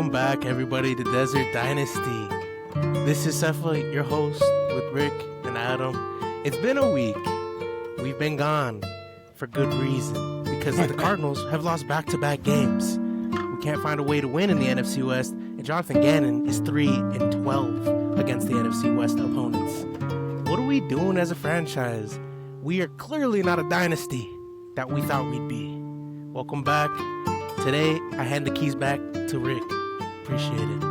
Welcome back, everybody, to Desert Dynasty. This is Cepha, your host, with Rick and Adam. It's been a week. We've been gone for good reason, because the Cardinals have lost back-to-back games. We can't find a way to win in the NFC West, and Jonathan Gannon is 3-12 against the NFC West opponents. What are we doing as a franchise? We are clearly not a dynasty that we thought we'd be. Welcome back. Today, I hand the keys back to Rick. Appreciate it.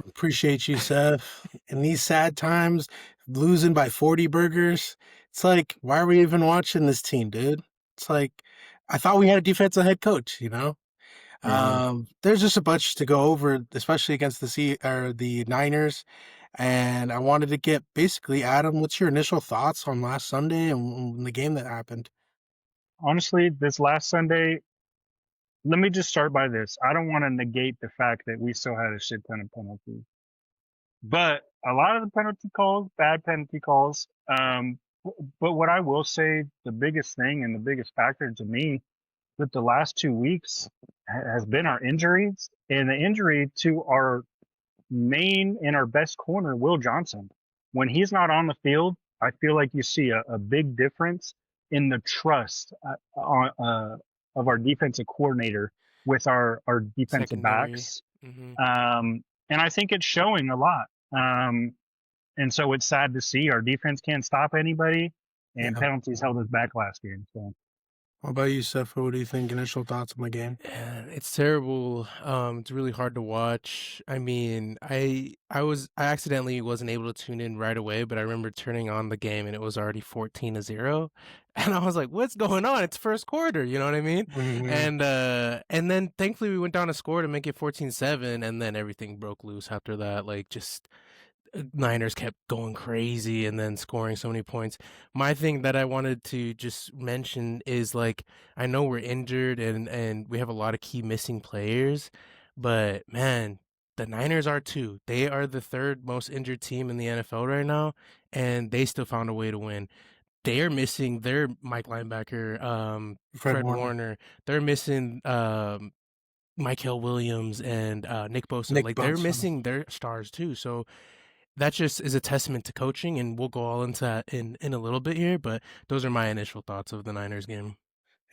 Appreciate you, Seth. In these sad times, losing by 40 burgers, it's like, why are we even watching this team, dude? It's like, I thought we had a defensive head coach, you know? There's just a bunch to go over, especially against the Niners. And I wanted to get, basically, Adam, what's your initial thoughts on last Sunday and the game that happened? Honestly, this last Sunday, let me just start by this. I don't want to negate the fact that we still had a shit ton of penalties. But a lot of the penalty calls, bad penalty calls. But what I will say, the biggest thing and the biggest factor to me with the last 2 weeks has been our injuries, and the injury to our main and our best corner, Will Johnson. When he's not on the field, I feel like you see a big difference in the trust of our defensive coordinator with our defensive Secondary. backs. Mm-hmm. And I think it's showing a lot. And so it's sad to see our defense can't stop anybody, and penalties held us back last game. So, what about you, Seth? What do you think? Initial thoughts on the game? It's terrible. It's really hard to watch. I mean, I accidentally wasn't able to tune in right away, but I remember turning on the game and it was already 14-0. And I was like, what's going on? It's first quarter, you know what I mean? Mm-hmm. And then thankfully we went down a score to make it 14-7, and then everything broke loose after that. Like, just Niners kept going crazy and then scoring so many points. My thing that I wanted to just mention is, like, I know we're injured and we have a lot of key missing players, but man, the Niners are too. They are the third most injured team in the NFL right now, and they still found a way to win. They are missing their Mike linebacker, Fred Warner. They're missing Mykel Williams and Nick Bosa. They're missing their stars too. So that just is a testament to coaching, and we'll go all into that in a little bit here, but those are my initial thoughts of the Niners game.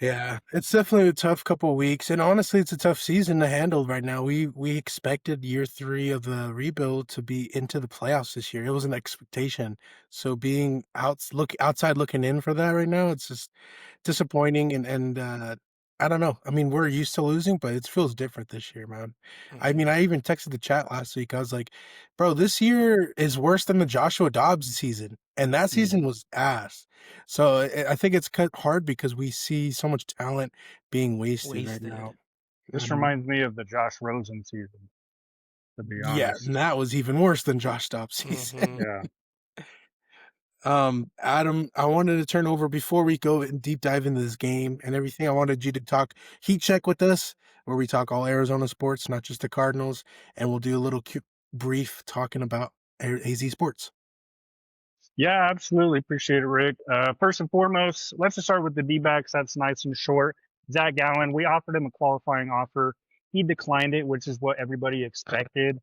Yeah, it's definitely a tough couple of weeks, and honestly, it's a tough season to handle right now. We expected year 3 of the rebuild to be into the playoffs this year. It was an expectation. So being outside looking in for that right now, it's just disappointing, and I don't know. I mean, we're used to losing, but it feels different this year, man. I mean, I even texted the chat last week. I was like, bro, this year is worse than the Joshua Dobbs season, and that season was ass. So I think it's hard because we see so much talent being wasted right now. This reminds me of the Josh Rosen season, to be honest. Yeah, and that was even worse than Josh Dobbs season. Yeah. Adam, I wanted to turn over before we go and deep dive into this game and everything. I wanted you to talk Heat Check with us, where we talk all Arizona sports, not just the Cardinals, and we'll do a little brief talking about AZ sports. Yeah, absolutely. Appreciate it, Rick. First and foremost, let's just start with the D-backs. That's nice and short. Zach Gallen, we offered him a qualifying offer. He declined it, which is what everybody expected,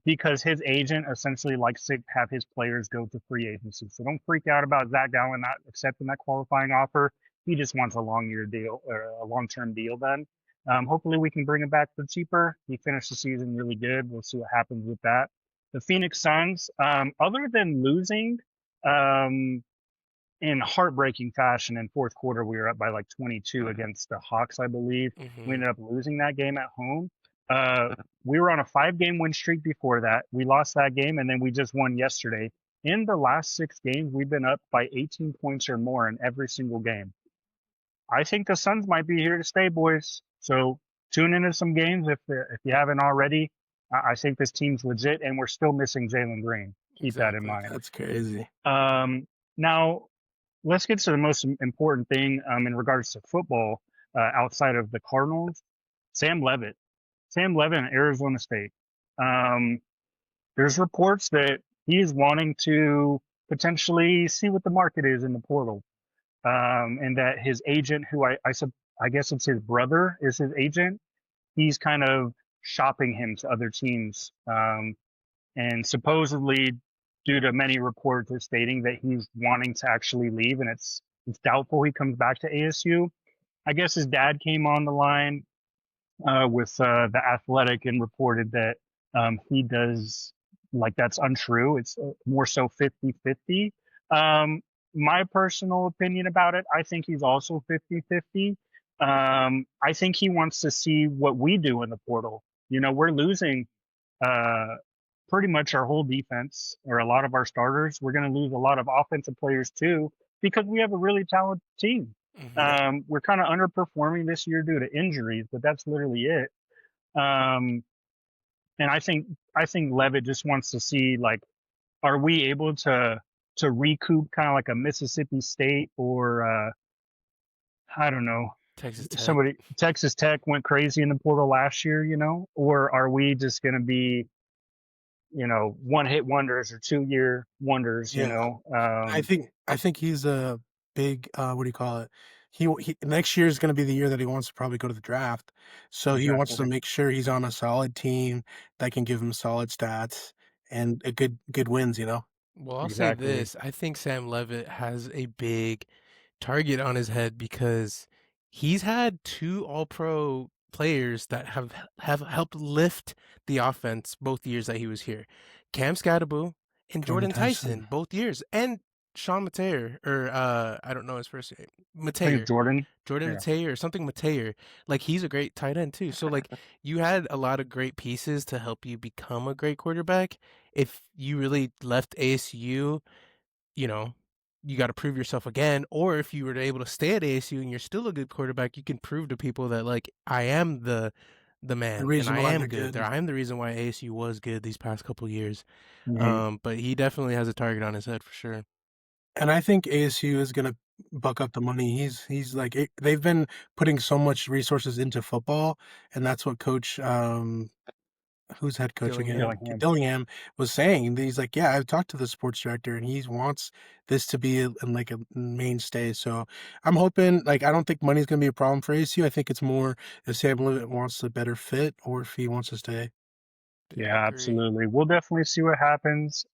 because his agent essentially likes to have his players go to free agency. So don't freak out about Zach Gallen not accepting that qualifying offer. He just wants a long-year deal, or a long-term deal then. Hopefully we can bring him back for cheaper. He finished the season really good. We'll see what happens with that. The Phoenix Suns, other than losing in heartbreaking fashion in fourth quarter, we were up by like 22 against the Hawks, I believe. We ended up losing that game at home. We were on a 5-game win streak before that. We lost that game, and then we just won yesterday. In the last 6 games, we've been up by 18 points or more in every single game. I think the Suns might be here to stay, boys. So tune into some games if you haven't already. I think this team's legit, and we're still missing Jalen Green. Keep that in mind. That's crazy. Now, let's get to the most important thing in regards to football outside of the Cardinals. Sam Levitt in Arizona State. There's reports that he's wanting to potentially see what the market is in the portal, and that his agent, who I guess it's his brother, is his agent, he's kind of shopping him to other teams. And supposedly, due to many reports are stating that he's wanting to actually leave, and it's doubtful he comes back to ASU. I guess his dad came on the line with the Athletic and reported that he does, like, that's untrue. It's more so 50-50. My personal opinion about it, I think he's also 50-50. I think he wants to see what we do in the portal. You know, we're losing uh, pretty much our whole defense or a lot of our starters. We're going to lose a lot of offensive players too because we have a really talented team. Mhm. We're kind of underperforming this year due to injuries, but that's literally it. Um, and I think Levitt just wants to see, like, are we able to recoup kind of like a Mississippi State or I don't know, Texas Tech. somebody Texas Tech went crazy in the portal last year, you know, or are we just going to be, you know, one hit wonders or 2 year wonders, you Yeah. know? I think he's a big, what do you call it? He next year is gonna be the year that he wants to probably go to the draft. So he wants Exactly. to make sure he's on a solid team that can give him solid stats and a good wins, you know? Well, I'll say Exactly. this. I think Sam Levitt has a big target on his head because he's had two all-pro players that have helped lift the offense both years that he was here. Cam Scadaboo and Jordan Jordan Tyson. Tyson both years. And Sean Mateer, or I don't know his first name. I think it's Mateer. Jordan. Jordan Yeah. Mateer or something Mateer. Like he's a great tight end too. So like you had a lot of great pieces to help you become a great quarterback. If you really left ASU, you know, you got to prove yourself again. Or if you were able to stay at ASU and you're still a good quarterback, you can prove to people that like I am the The man and reason I why am they're good. good. I am the reason why ASU was good these past couple years. Hmm. But he definitely has a target on his head for sure. And I think ASU is gonna buck up the money. He's like they've been putting so much resources into football, and that's what coach who's head coach again? Dillingham. Dillingham. Dillingham was saying. He's like, yeah, I've talked to the sports director, and he wants this to be like a mainstay. So I'm hoping. Like, I don't think money's gonna be a problem for ASU. I think it's more if Sam Levitt wants a better fit or if he wants to stay. Yeah, I Yeah, agree. absolutely. We'll definitely see what happens.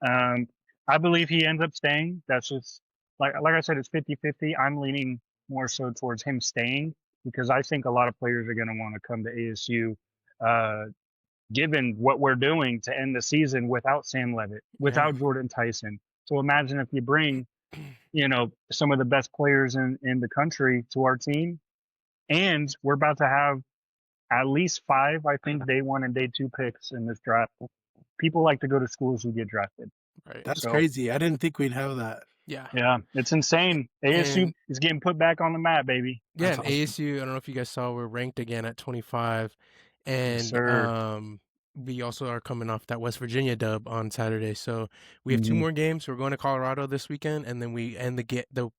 I believe he ends up staying. That's just like I said, it's 50-50. I'm leaning more so towards him staying because I think a lot of players are going to want to come to ASU, uh, given what we're doing to end the season without Sam Levitt, Yeah. without Jordan Tyson. So imagine if you bring, you know, some of the best players in the country to our team, and we're about to have at least five, I think, day one and day two picks in this draft. People like to go to schools who get drafted. Right. That's So crazy. I didn't think we'd have that. Yeah. yeah, it's insane. ASU And is getting put back on the map, baby. yeah, That's and awesome. ASU, I don't know if you guys saw, we're ranked again at 25. Yes, And sir. we also are coming off that West Virginia dub on Saturday. So we have two Hmm. more games. We're going to Colorado this weekend, and then we end the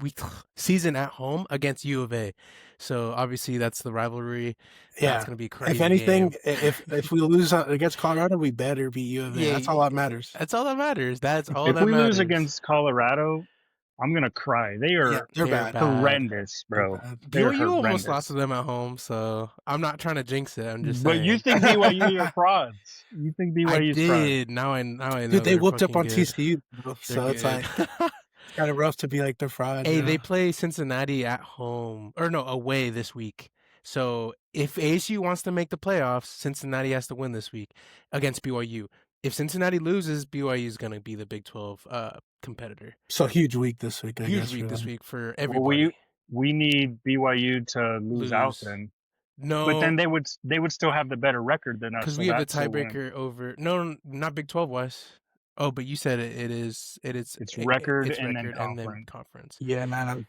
week season at home against U of A. So obviously that's the rivalry. That's Yeah. going to be a If crazy anything, game. if we lose against Colorado, we better beat U of A. Yeah, That's all that matters. that's all that matters. That's all If that we lose matters. against Colorado, I'm gonna cry. They Yeah, are they're They're bad. bad. horrendous, They're bro. bad. They're BYU almost lost to horrendous. them at home, so I'm not trying to jinx it. I'm just But you saying. think BYU are frauds? You think I BYU is frauds? did. Now I Dude, know they they're whooped up fucking on good. TCU, bro, They're so it's good. like it's kinda rough to be like they're frauds, Hey, you they know? play Cincinnati at home or no, away this week. So if ASU wants to make the playoffs, Cincinnati has to win this week against BYU. If Cincinnati loses, BYU is going to be the Big 12 competitor. So huge week this week, I Huge guess, for week this them. week for Well, we everybody. we need BYU to lose out Lose. then. But then No, they would still have the better record than us, because so we have the that still wouldn't. tiebreaker over. No, not Big 12 wise. Oh, but you said It's record it's and then record and then conference. conference. Yeah, man,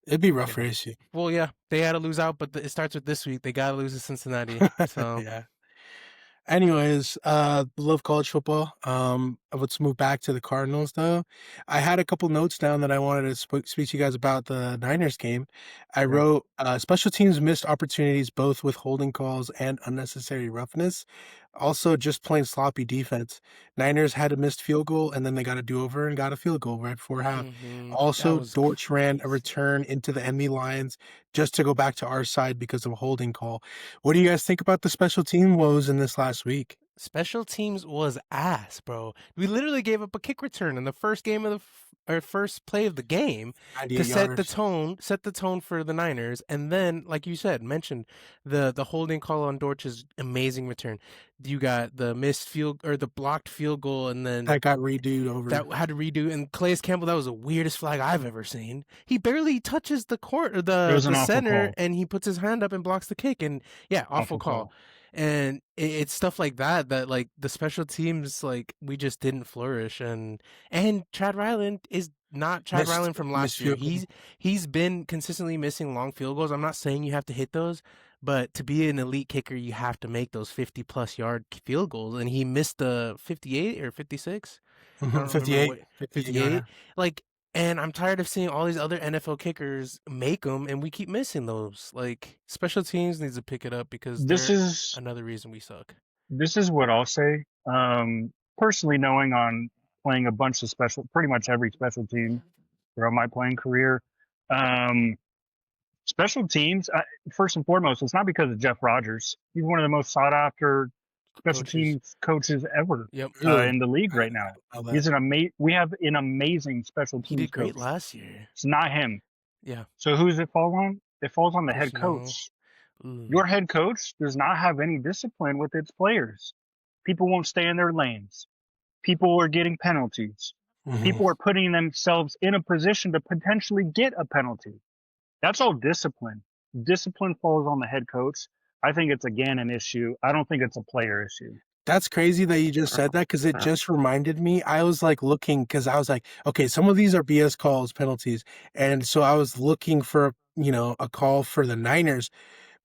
it'd be rough Yeah. for ASU. Well, yeah, they had to lose out, but it starts with this week. They got to lose to Cincinnati. So Yeah. Anyways, love college football. Let's move back to the Cardinals, though. I had a couple notes down that I wanted to speak to you guys about the Niners game. I Okay. wrote, special teams missed opportunities both with holding calls and unnecessary roughness. Also, just plain sloppy defense. Niners had a missed field goal, and then they got a do-over and got a field goal right before half. That Also, was Dortch ran a crazy. return into the enemy lines just to go back to our side because of a holding call. What do you guys think about the special team woes in this last week? Special teams was ass, bro. We literally gave up a kick return in the first game of or first play of the game to 98 yards. set the tone for the Niners, and then, like you said, mentioned the holding call on Dortch's amazing return. You got the missed field or the blocked field goal, and then That got redoed over. that had to redo. And Calais Campbell, that was the weirdest flag I've ever seen. He barely touches the court or It was an the awful center, call. and he puts his hand up and blocks the kick. And yeah, awful Awful call. call. And it's stuff like that that like the special teams like we just didn't flourish. And Chad Ryland is not Chad Missed Ryland from missed last year. field goal. He's been consistently missing long field goals. I'm not saying you have to hit those, but to be an elite kicker, you have to make those 50+ yard field goals. And he missed the 58 or 56. I Mhm, don't remember 58, what 58 yarder. 58. Like, and I'm tired of seeing all these other NFL kickers make them, and we keep missing those. Like, special teams needs to pick it up because This they're is another reason we suck. this is what I'll say. Personally, knowing on playing a bunch of pretty much every special team throughout my playing career, um, special teams. First and foremost, it's not because of Jeff Rogers. He's one of the most sought after special Coaches. teams coaches ever Yep. Really? in the league I right did now. not know that. He's We have an amazing special He teams did great coach. last year. It's not him. Yeah. So who's it fall on? It falls on the head Personnel. coach. Ooh. Your head coach does not have any discipline with its players. People won't stay in their lanes. People are getting penalties. Mhm. People are putting themselves in a position to potentially get a penalty. That's all discipline. Discipline falls on the head coach. I think it's again an issue. I don't think it's a player issue. That's crazy that you just said that because it just reminded me. I was like looking because I was like, okay, some of these are BS calls, penalties, and so I was looking for a call for the Niners.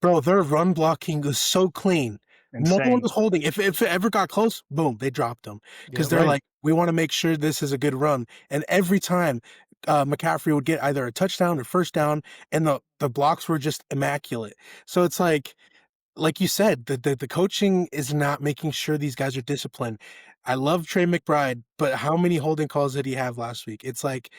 Bro, their run blocking was so clean. No one Insane. was holding. If it ever got close, boom, they dropped them because Yep. they're Right. like, we want to make sure this is a good run. And every time, McCaffrey would get either a touchdown or first down, and the blocks were just immaculate. So it's like you said, the coaching is not making sure these guys are disciplined. I love Trey McBride, but how many holding calls did he have last week? It's like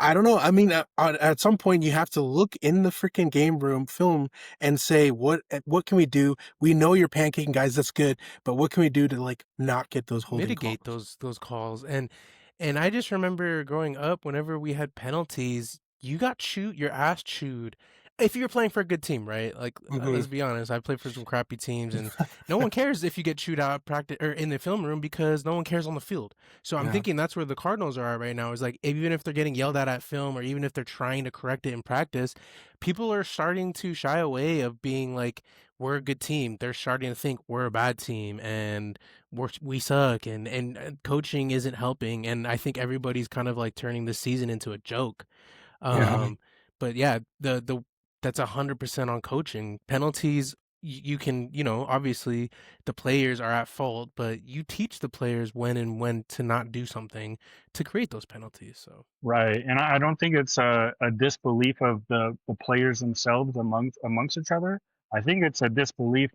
I don't know. I mean, at some point, you have to look in the freaking game room film and say, what can we do? We know you're pancaking guys. That's good, but what can we do to like not get those holding Mitigate calls? those calls. And I just remember growing up, whenever we had penalties, you got your ass chewed. If you're playing for a good team, right? Like, Hmm. let's be honest, I played for some crappy teams, and no one cares if you get chewed out at practice or in the film room because no one cares on the field. So I'm Yeah, thinking that's where the Cardinals are at right now. Is like even if they're getting yelled at film, or even if they're trying to correct it in practice, people are starting to shy away of being like, we're a good team. They're starting to think we're a bad team, and we suck, and coaching isn't helping. And I think everybody's kind of like turning this season into a joke. Yeah. hmm Um, but yeah, the that's 100% on coaching. Penalties, you can, obviously the players are at fault, but you teach the players when to not do something to create those penalties. So Right. And I don't think it's a disbelief of the players themselves amongst each other. I think it's a disbelief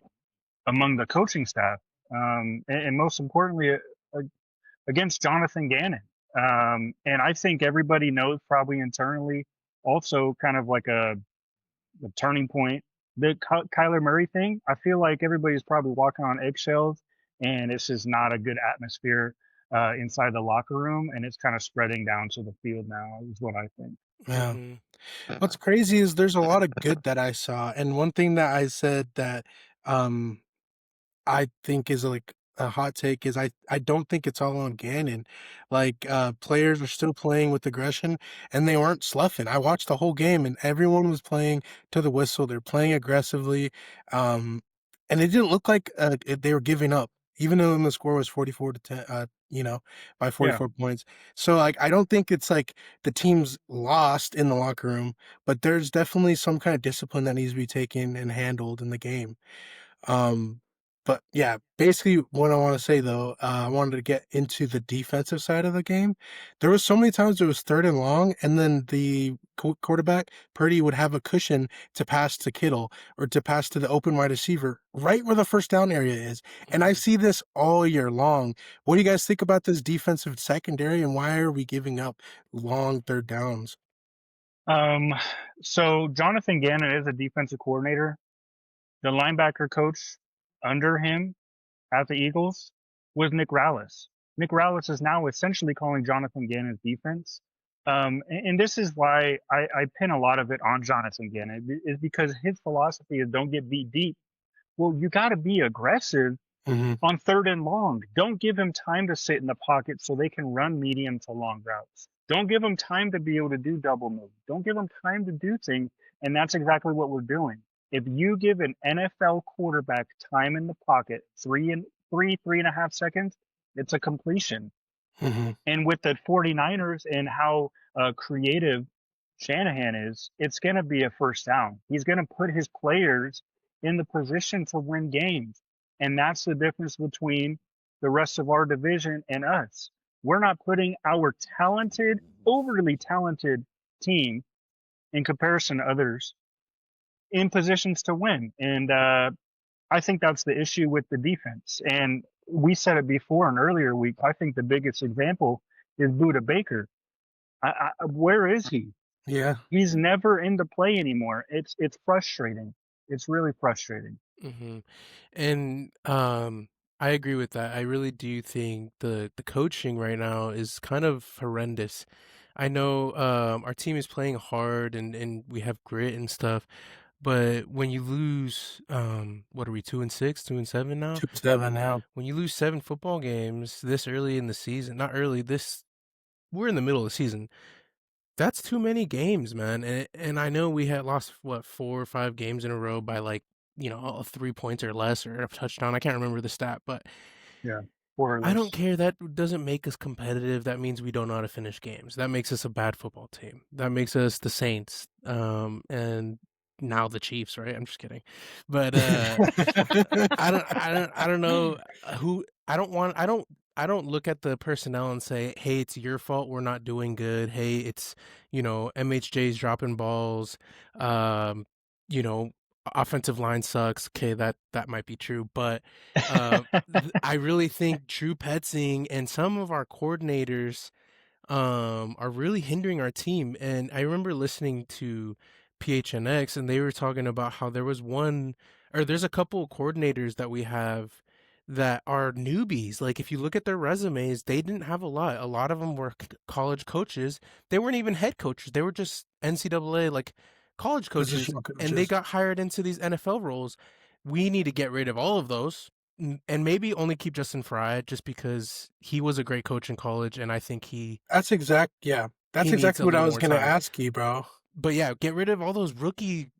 among the coaching staff. And most importantly, against Jonathan Gannon. And I think everybody knows probably internally also kind of like a turning point. The Kyler Murray thing, I feel like everybody's probably walking on eggshells, and it's just not a good atmosphere inside the locker room, and it's kind of spreading down to the field now, is what I think. yeah. hmm What's crazy is there's a lot of good that I saw, and one thing that I said that um I think is like a hot take is I don't think it's all on Gannon. Like players are still playing with aggression and they weren't sloughing. I watched the whole game and everyone was playing to the whistle. They're playing aggressively. And it didn't look like they were giving up. Even though the score was 44 to 10, by Yeah, 44 points. So like I don't think it's like the team's lost in the locker room, but there's definitely some kind of discipline that needs to be taken and handled in the game. Um But yeah, basically what I want to say though, I wanted to get into the defensive side of the game. There was so many times it was third and long, and then the quarterback Purdy would have a cushion to pass to Kittle or to pass to the open wide receiver, right where the first down area is. And I Mhm. see this all year long. What do you guys think about this defensive secondary, and why are we giving up long third downs? Um, so Jonathan Gannon is a defensive coordinator. The linebacker coach under him at the Eagles was Nick Rallis. Nick Rallis is now essentially calling Jonathan Gannon's defense. And this is why I pin a lot of it on Jonathan Gannon, is because his philosophy is don't get beat deep. Well, you got to be aggressive Hmm. on third and long. Don't give him time to sit in the pocket so they can run medium to long routes. Don't give them time to be able to do double move. Don't give them time to do things. And that's exactly what we're doing. If you give an NFL quarterback time in the pocket, 3.5 seconds, it's a completion. Hmm. And with the 49ers and how creative Shanahan is, it's going to be a first down. He's going to put his players in the position to win games. And that's the difference between the rest of our division and us. We're not putting our talented, overly talented team in comparison to others in positions to win. And I think that's the issue with the defense. And we said it before in earlier week. I think the biggest example is Buda Baker. Where is he? Yeah. He's never in the play anymore. It's frustrating. It's really frustrating. Mhm. And, I agree with that. I really do think the coaching right now is kind of horrendous. I know, our team is playing hard and we have grit and stuff, but when you lose, what are we, 2 and 6, 2 and 7 now? 2-7 now. When you lose 7 football games this early in the season, not early, this we're in the middle of the season. That's too many games, man, and I know we had lost, what, 4 or 5 games in a row by, like, 3 points or less or a touchdown, I can't remember the stat, but Yeah. Or I don't less. care, that doesn't make us competitive, that means we don't know how to finish games, that makes us a bad football team, that makes us the Saints, and now the Chiefs, right? I'm just kidding, but, I don't know, who I don't look at the personnel and say, "Hey, it's your fault we're not doing good. Hey, it's, MHJ's dropping balls, um, you know, offensive line sucks." Okay, that might be true, but, I really think Drew Petzing and some of our coordinators are really hindering our team. And I remember listening to PHNX and they were talking about how there's a couple of coordinators that we have that are newbies. Like if you look at their resumes, they didn't have a lot. A lot of them were college coaches. They weren't even head coaches. They were just NCAA like college coaches Positional and they coaches. got hired into these NFL roles. We need to get rid of all of those and maybe only keep Justin Fry just because he was a great coach in college, and I think That's he needs exactly a what I little was more gonna time. ask you, bro. But yeah, get rid of all those rookie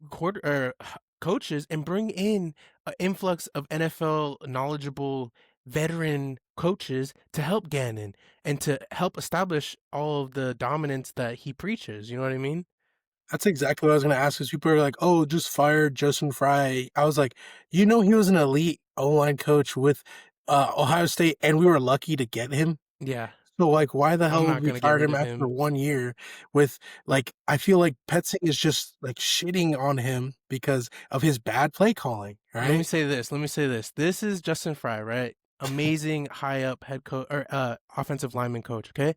coaches and bring in an influx of NFL knowledgeable veteran coaches to help Gannon and to help establish all of the dominance that he preaches. You know what I mean? That's exactly what I was gonna ask. Because people are like, "Oh, just fired Justin Fry." I was like, he was an elite O-line coach with, Ohio State, and we were lucky to get him. Yeah, So, like, why the I'm hell would not we gonna get fire rid him of after him. 1 year with I feel like Petzing is just, like, shitting on him because of his bad play calling, Let me right? say this. Let me say this. This is Justin Fry, right? Amazing high up head coach or offensive lineman coach. Okay,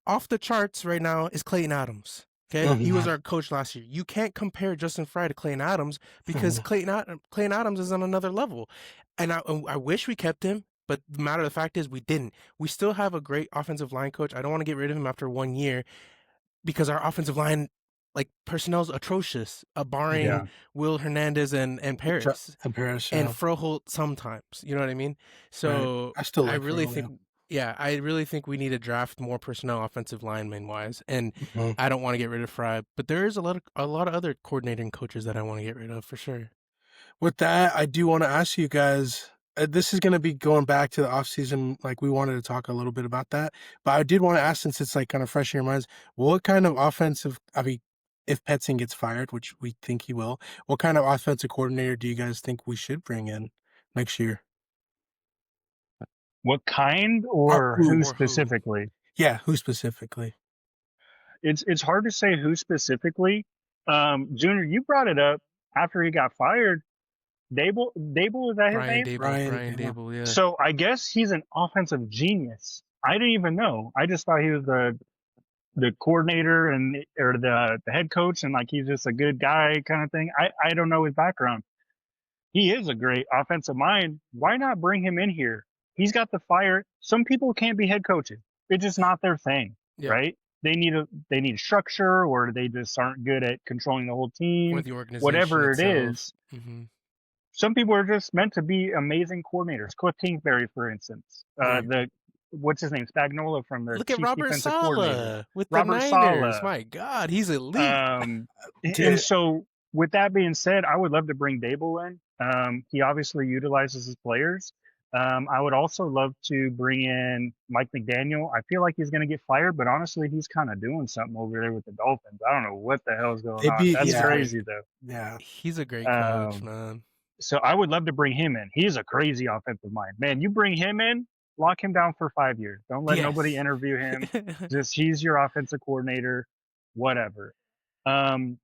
off the charts right now is Clayton Adams. Okay, he was Mhm, our coach last year. You can't compare Justin Fry to Clayton Adams because mhm. Clayton Adams is on another level, and I wish we kept him. But the matter of the fact is, we didn't. We still have a great offensive line coach. I don't want to get rid of him after 1 year because our offensive line, like personnel's atrocious, barring Yeah. Will Hernandez and Ju Paris in Paris, and yeah, Froholt sometimes. You know what I mean? right. So I still I like really Ferrell, think, yeah. yeah, I really think we need to draft more personnel offensive lineman wise, and Mhm. I don't want to get rid of Fry, but there is a lot of other coordinating coaches that I want to get rid of for sure. With that, I do wanna ask you guys, this is gonna be going back to the off season, we wanted to talk a little bit about that, but I did wanna ask since it's, kinda fresh in your minds, what kind of offensive I mean, if Petzing gets fired, which we think he will, what kind of offensive coordinator do you guys think we should bring in? next year? What kind Or or who? who Or who? specifically? Yeah, who specifically? It's hard to say who specifically. Junior, you brought it up after he got fired. Dable, is that his Brian name? Dable. Brian Brian Dable. Dable, yeah. So I guess he's an offensive genius. I didn't even know. I just thought he was the coordinator and or the head coach and like he's just a good guy kind of thing. I don't know his background. He is a great offensive mind. Why not bring him in here? He's got the fire. Some people can't be head coaches. It's just not their thing, Yep. right? They need structure or they just aren't good at controlling the whole Or team. the organization Whatever it itself. is, Hmm. some people are just meant to be amazing coordinators. Cliff Kingsbury, for instance, Right. the what's his name, Spagnuolo from the Look at Chiefs Robert defensive coordinator, Saleh with the Robert Niners. Saleh. My God, he's elite. And Did so, with that being said, I would love to bring Dable in. He obviously utilizes his players. I would also love to bring in Mike McDaniel. I feel like he's going to get fired, but honestly, he's kind of doing something over there with the Dolphins. I don't know what the hell is going they on. be That's He's a yeah, great crazy, though. yeah. he's a great coach, Um, man. so I would love to bring him in. He's a crazy offensive mind. Man, you bring him in, lock him down for 5 years. Don't let nobody Yes. interview him. Just he's your offensive coordinator, whatever. Um,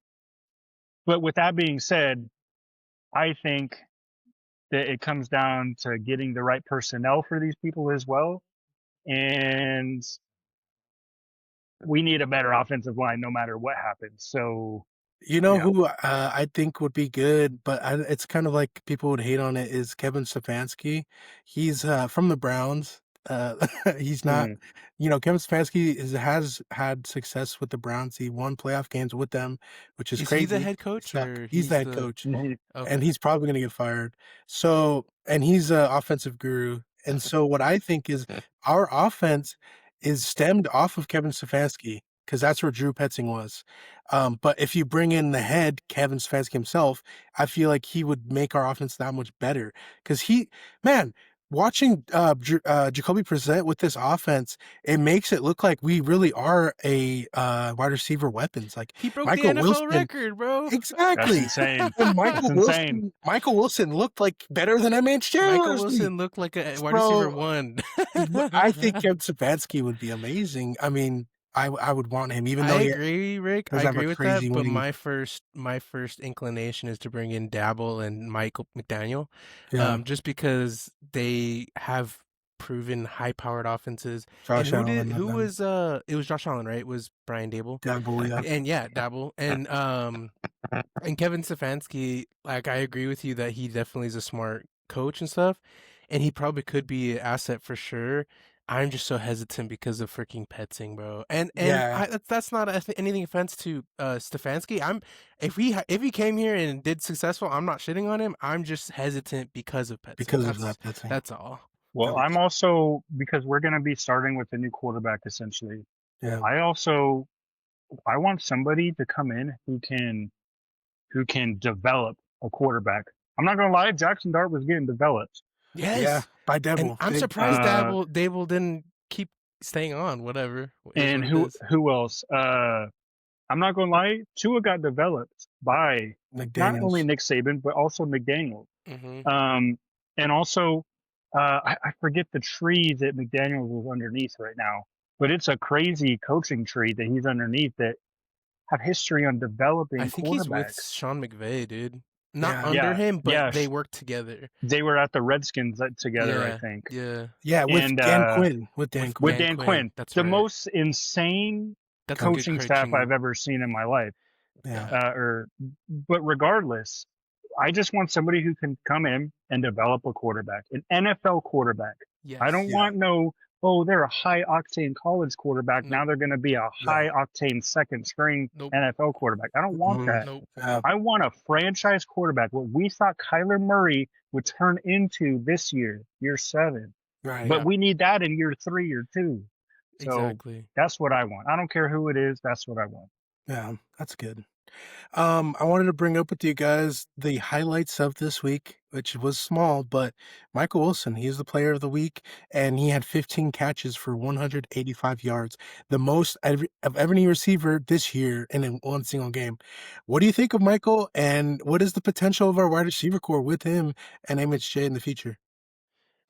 but with that being said, I think that it comes down to getting the right personnel for these people as well. And we need a better offensive line no matter what happens. So, You know yeah. who, I think would be good, but it's kind of like people would hate on it is Kevin Stefanski. He's, from the Browns. He's not Mm, Kevin Stefanski has had success with the Browns. He won playoff games with them, which is Is he the crazy. head coach or He's the he's head the coach, and okay. he's probably gonna get fired. So and he's a offensive guru, and so what I think is our offense is stemmed off of Kevin Stefanski because that's where Drew Petzing was. But if you bring in the head, Kevin Stefanski himself, I feel like he would make our offense that much better. Because man, watching Jacoby present with this offense, it makes it look like we really are a wide receiver weapons. Like He broke the Michael NFL Wilson, record, bro. that's exactly. insane. And That's insane. Michael Wilson looked like better than MHJ, Michael honestly. Wilson looked like a wide receiver So one. I think Kevin Stefanski would be amazing. I mean, I would want him, even I though he agree, Rick. I doesn't have a agree with crazy that, but winning. my first inclination is to bring in Dabble and Michael McDaniel, Yeah, just because they have proven high-powered offenses. And Josh Allen and who them. was it was Josh Allen, right? It was Brian Dable, Dabble, yeah. and yeah, Dabble, and Kevin Stefanski. Like I agree with you that he definitely is a smart coach and stuff, and he probably could be an asset for sure. I'm just so hesitant because of freaking Petzing, bro. And Yeah, that's not anything offense to Stefanski. If he came here and did successful, I'm not shitting on him. I'm just hesitant because of Petzing. because of that thing. That's all. Well, That I'm makes also, because we're going to be starting with a new quarterback essentially. yeah. I want somebody to come in who can develop a quarterback. I'm not going to lie, Jackson Dart was getting developed. Yes. Yeah, by And Dabble. I'm Big surprised time. Dable didn't keep staying on. Whatever it is And what it is. who else? I'm not going to lie, Tua got developed by not only McDaniels. Nick Saban, but also McDaniel. Hmm. And also, I forget the tree that McDaniels is underneath right now, but it's a crazy coaching tree that he's underneath that have history on I developing think he's with quarterbacks. Sean McVay, dude. Not Yeah. under Yeah, him, but yeah, they work together. they were at the Redskins together, I Yeah, think. yeah. Yeah, with And Dan Quinn. With Dan With Quinn. with Dan Dan Quinn, Quinn, that's the right. most insane That's a good coaching staff coaching. I've ever seen in my life. Yeah. But regardless, I just want somebody who can come in and develop a quarterback, an NFL quarterback. I don't Yes. Yeah. want oh, they're a high octane college quarterback. Nope. Now they're going to be a No. high octane second string Nope. NFL quarterback. I don't want Mhm. that. Nope. I want a franchise quarterback. What we thought Kyler Murray would turn into this year 7. Right. But Yeah. we need that in year 3 or 2. So Exactly. that's what I want. I don't care who it is. That's what I want. Yeah, that's good. I wanted to bring up with you guys the highlights of this week. which was small, but Michael Wilson, he is the player of the week, and he had 15 catches for 185 yards, the most of any receiver this year in one single game. What do you think of Michael, and what is the potential of our wide receiver core with him and MHJ in the future?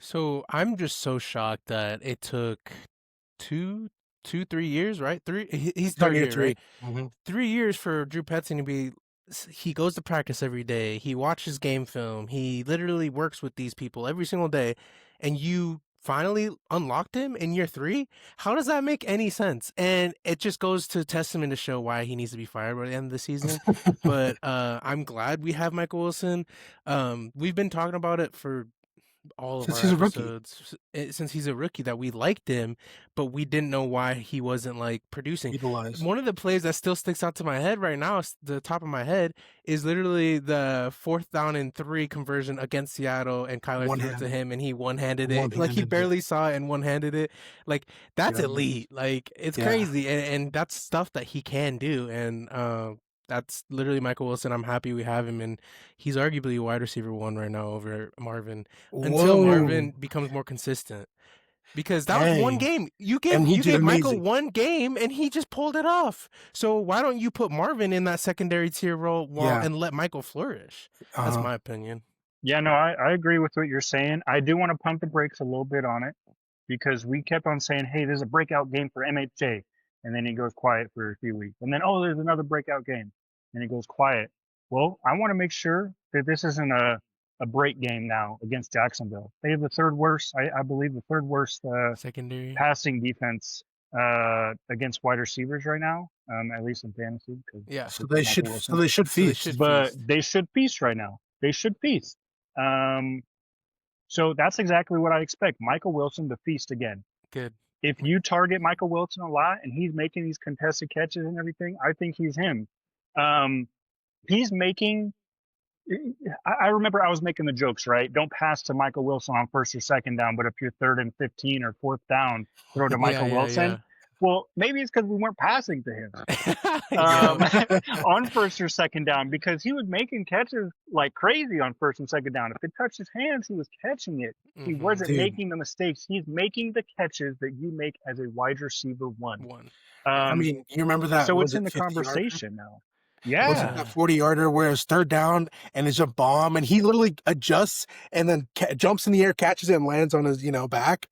So I'm just so shocked that it took two, 3 years, right? He's He's on third year year, right? 3. Mhm. 3 years for Drew Petzing to be. He goes to practice every day. He watches game film. He literally works with these people every single day, and you finally unlocked him in year 3. How does that make any sense? And it just goes to testament to show why he needs to be fired by the end of the season. But I'm glad we have Michael Wilson. We've been talking about it for all of Since our he's a rookie, episodes since he's a rookie, that we liked him, but we didn't know why he wasn't like producing. utilized. One of the plays that still sticks out to my head right now, the top of my head, is literally the 4th down and 3 conversion against Seattle, and Kyler threw it to One-handed. him, and he one-handed it. Like he One-handed, yeah. barely saw it and one-handed it. Like that's Yeah. elite. Like it's Yeah. crazy, and that's stuff that he can do. And that's literally Michael Wilson. I'm happy we have him, and he's arguably wide receiver 1 right now over Marvin, until Whoa. Marvin becomes more consistent. Because that was one Dang. game. You And gave he you did gave Michael amazing. one game and he just pulled it off. So why don't you put Marvin in that secondary tier role Yeah. and let Michael flourish? That's Uh-huh. my opinion. Yeah, no, I agree with what you're saying. I do want to pump the brakes a little bit on it because we kept on saying, hey, there's a breakout game for MHJ. And then he goes quiet for a few weeks. And then, oh, there's another breakout game. And he goes quiet. Well, I want to make sure that this isn't a break game now against Jacksonville. They have the third worst, I believe, the third worst Secondary. passing defense against wide receivers right now, at least in fantasy, because Yeah. So it's they Michael should Wilson. So they feast. should But feast. they should feast right now. They should feast. Um, so that's exactly what I expect. Michael Wilson to feast again. Good. If you target Michael Wilson a lot and he's making these contested catches and everything, I think he's him. He's making. I remember I was making the jokes, right? Don't pass to Michael Wilson on first or second down, but if you're 3rd and 15 or 4th down, throw to Yeah, Michael yeah, Wilson. yeah. Well, maybe it's because we weren't passing to him Yo. on first or second down, because he was making catches like crazy on first and second down. If it touched his hands, he was catching it. He wasn't Dude. making the mistakes. He's making the catches that you make as a wide receiver 1. I mean, you remember that, So was it's in it the 50-yarder? conversation now. Was it Yeah. that Yeah. 40-yarder where it's 3rd down and it's a bomb and he literally adjusts and then jumps in the air, catches it, and lands on his, back?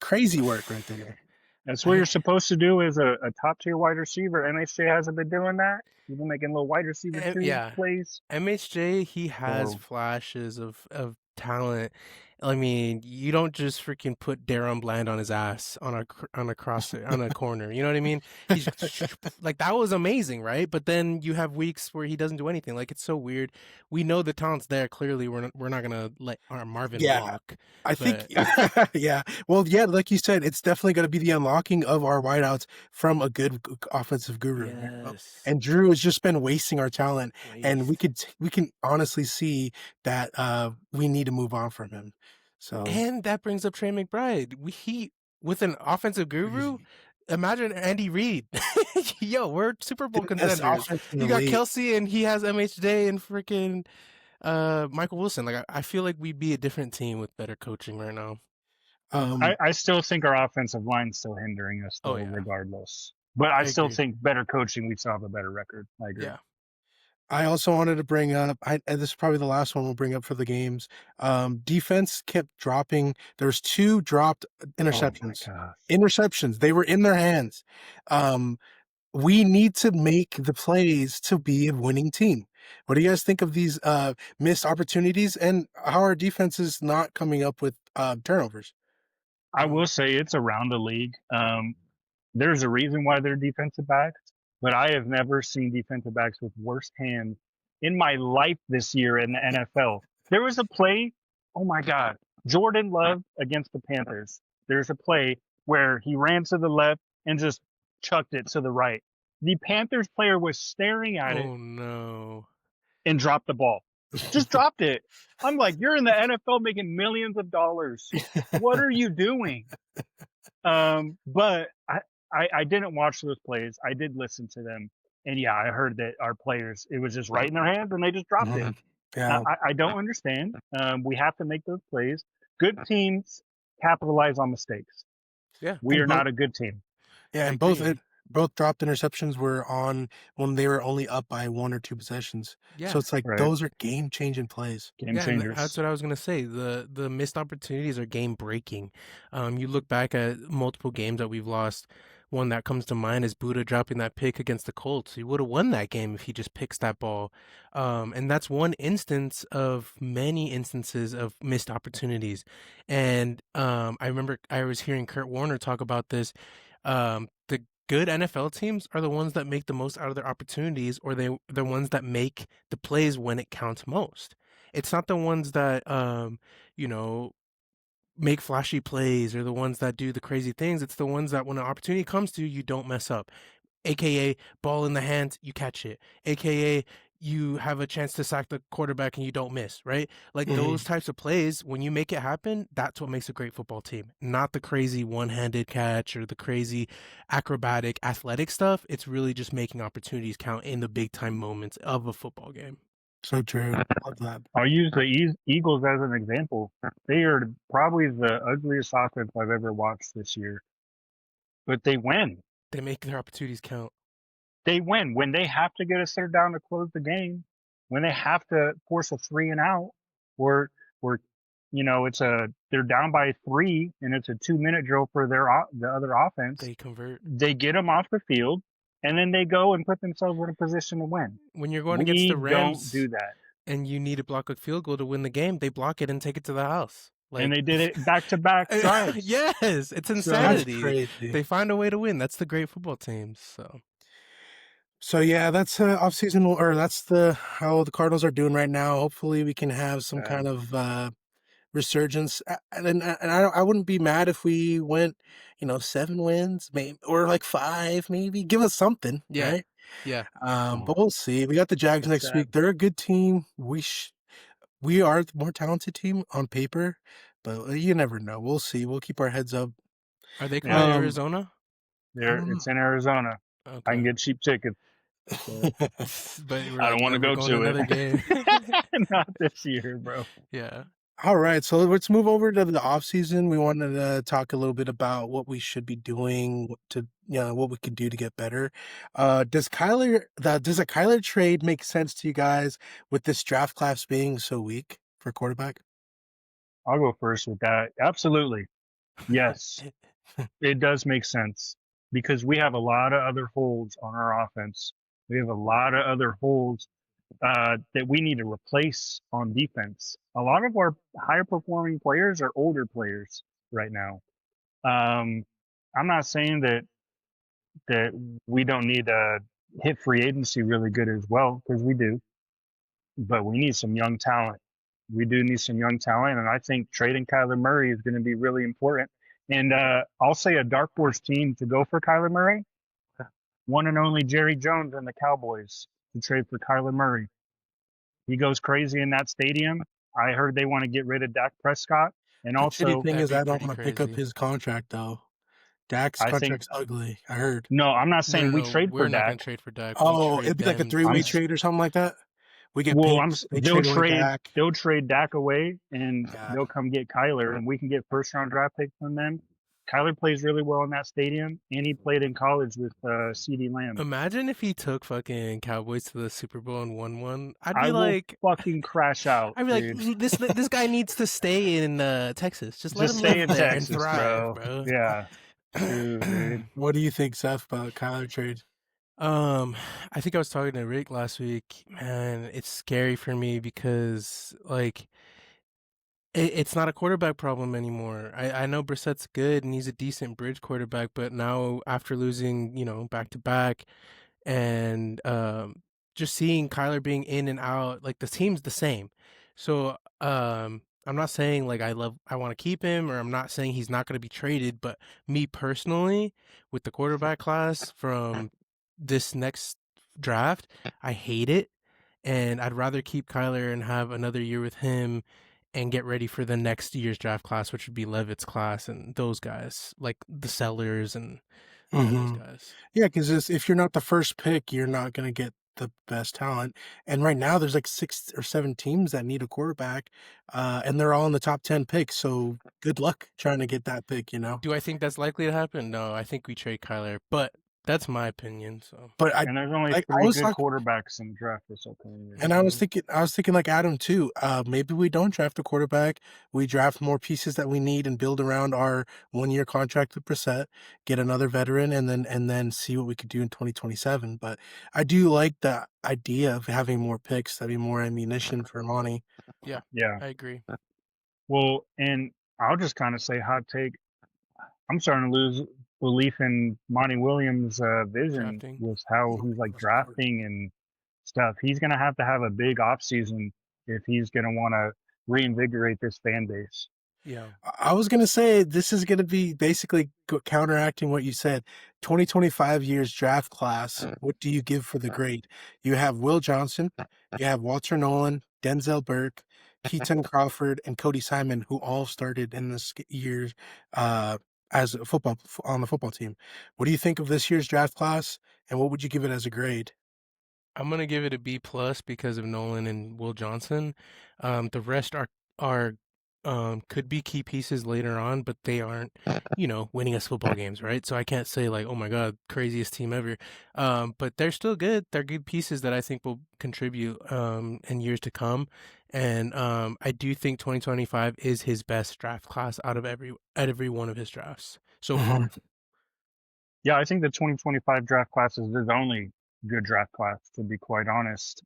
Crazy work right there. That's what you're supposed to do as a top tier wide receiver. MHJ hasn't been doing that. He's been making little wide receiver 2 Yeah. plays. MHJ, he has So flashes of talent. I mean, you don't just freaking put Darren Bland on his ass on a cross on a corner. You know what I mean? He's like, that was amazing, right? But then you have weeks where he doesn't do anything. Like, it's so weird. We know the talent's there. Clearly, we're not gonna let our Marvin Yeah. walk. I think, But yeah. Well, yeah, like you said, it's definitely going to be the unlocking of our wideouts from a good offensive guru. yes, And Drew has just been wasting our talent, and we waste. can honestly see that we need to move on from him. So And that brings up Trey McBride. He with an offensive guru. crazy. Imagine Andy Reid. Yo, we're Super Bowl The best contenders. offense in the You got league. Kelsey and he has MHJ and freaking Michael Wilson. Like I feel like we'd be a different team with better coaching right now. I still think our offensive line's still hindering us, though, Oh, yeah. regardless. But I I still agree. think better coaching, we still have a better record. I agree. Yeah. I also wanted to bring up, and this is probably the last one we'll bring up for the games. Defense kept dropping. There was 2 dropped interceptions. Oh my gosh. Interceptions. They were in their hands. We need to make the plays to be a winning team. What do you guys think of these missed opportunities, and how our defense is not coming up with turnovers? I will say it's around the league. There's a reason why they're defensive backs, but I have never seen defensive backs with worse hands in my life this year in the NFL. There was a play, oh my God, Jordan Love against the Panthers. There's a play where he ran to the left and just chucked it to the right. The Panthers player was staring at it Oh no. and dropped the ball. Just dropped it. I'm like, you're in the NFL making millions of dollars. What are you doing? But I didn't watch those plays. I did listen to them. And yeah, I heard that our players, it was just right in their hands and they just dropped it. Yeah, I don't understand. We have to make those plays. Good teams capitalize on mistakes. Yeah, We and are both not a good team. yeah, I and both agree. both dropped interceptions were on when they were only up by 1 or 2 possessions. So Yeah. it's like Right. those are game-changing plays. Game Yeah, and that's changers. what I was gonna say. The missed opportunities are game breaking. You look back at multiple games that we've lost. One that comes to mind is Buda dropping that pick against the Colts. He would have won that game if he just picks that ball. And that's one instance of many instances of missed opportunities. And I remember I was hearing Kurt Warner talk about this. The good NFL teams are the ones that make the most out of their opportunities, or they're the ones that make the plays when it counts most. It's not the ones that you know, make flashy plays or the ones that do the crazy things. It's the ones that when an opportunity comes to you, you don't mess up. AKA ball in the hand, you catch it. AKA you have a chance to sack the quarterback and you don't miss, right? Like those Mhm. types of plays, when you make it happen, that's what makes a great football team. Not the crazy one-handed catch or the crazy acrobatic athletic stuff. It's really just making opportunities count in the big time moments of a football game. So true. Love that. I'll use the Eagles as an example. They are probably the ugliest offense I've ever watched this year, but they win. They make their opportunities count. They win when they have to get a third down to close the game, when they have to force a 3 and out, or it's they're down by 3 and it's a 2-minute drill for the other offense. They convert. They get them off the field, and then they go and put themselves in a position to win. When you're going against We the don't Rams do that, and you need to block a field goal to win the game, they block it and take it to the house. and Like, they did it back to back drives. yes, it's That's So insanity. crazy. They find a way to win. That's the great football teams. So, So yeah, that's off season or that's the how the Cardinals are doing right now. Hopefully we can have some bad. kind of resurgence. And I wouldn't be mad if we went, 7 wins, maybe or like 5 maybe. Give us something, yeah, right? yeah. But we'll see. We got the Jags That's next sad. week. They're a good team. We are the more talented team on paper, but you never know. We'll see. We'll keep our heads up. Are they Yeah, coming to Um, Arizona? um it's in Arizona. I can Okay. get cheap tickets, but But we're I don't like, want to never go going to to it. another game. Not this year, bro. Yeah. All right, so let's move over to the off season. We wanted to talk a little bit about what we should be doing what we could do to get better. Does a Kyler trade make sense to you guys with this draft class being so weak for quarterback? I'll go first with that. Absolutely. Yes, it does make sense because we have a lot of other holes on our offense. We have a lot of other holes that we need to replace on defense. A lot of our higher performing players are older players right now. Um, I'm not saying that we don't need to hit free agency really good as well, because we do, but we need some young talent. We do need some young talent, and I think trading Kyler Murray is going to be really important. And I'll say a dark horse team to go for Kyler Murray, one and only Jerry Jones and the Cowboys to trade for Kyler Murray. He goes crazy in that stadium. I heard they want to get rid of Dak Prescott, and The shitty also thing That'd is be I don't pretty want to pick up crazy. his contract though. Dak's I think contract's ugly, I heard. no, I'm not No, no, saying we no. trade for We're not going Dak. to trade for Dak. We Oh, it'd trade be like a them 3 to I'm way trade or something like that? We get Well, picks, they they'll trade away trade Dak. they'll trade Dak away, and Yeah. they'll come get Kyler, and we can get first round draft picks from them. Kyler plays really well in that stadium, and he played in college with CD Lamb. Imagine if he took fucking Cowboys to the Super Bowl and won one. I will fucking crash out, dude. This guy needs to stay in Texas. Just let Just him stay live in there and Texas, thrive, bro. bro. Yeah, true, dude. What do you think, Seth, about Kyler trade? Um, I think I was talking to Rick last week. Man, it's scary for me because like it's not a quarterback problem anymore. I know Brissett's good and he's a decent bridge quarterback, but now after losing, back to back and just seeing Kyler being in and out, like the team's the same. So I'm not saying like I want to keep him, or I'm not saying he's not going to be traded, but me personally, with the quarterback class from this next draft, I hate it, and I'd rather keep Kyler and have another year with him and get ready for the next year's draft class, which would be Levitt's class and those guys, like the Sellers and all those Mhm. guys. Yeah, because if you're not the first pick, you're not gonna get the best talent. And right now, there's like 6 or 7 teams that need a quarterback, and they're all in the top 10 picks. So good luck trying to get that pick, you know. Do I think that's likely to happen? No, I think we trade Kyler, but that's my opinion. So, But And there's only like I three was good talking. quarterbacks in the draft this upcoming year. And So I was thinking like Adam too. Maybe we don't draft a quarterback. We draft more pieces that we need and build around our 1 year contract with Brissett, get another veteran, and then see what we could do in 2027. But I do like the idea of having more picks, having more ammunition for money. yeah, yeah. I agree. Well, and I'll just kind of say hot take. I'm starting to lose belief in Monty Williams' vision Drafting. with how he's like drafting and stuff. He's gonna have a big off season if he's gonna want to reinvigorate this fan base. Yeah. I was gonna say this is gonna be basically counteracting what you said. 2025 years draft class. What do you give for the grade? You have Will Johnson, you have Walter Nolan, Denzel Burke, Keaton Crawford, and Cody Simon, who all started in this year uh, as a football on the football team. What do you think of this year's draft class, and what would you give it as a grade? I'm gonna give it a B plus because of Nolan and Will Johnson. The rest are could be key pieces later on, but they aren't, winning us football games, right? So I can't say like, oh my God, craziest team ever. But they're still good. They're good pieces that I think will contribute in years to come. And I do think 2025 is his best draft class out of every one of his drafts so Mhm. far. Yeah, I think the 2025 draft class is his only good draft class, to be quite honest.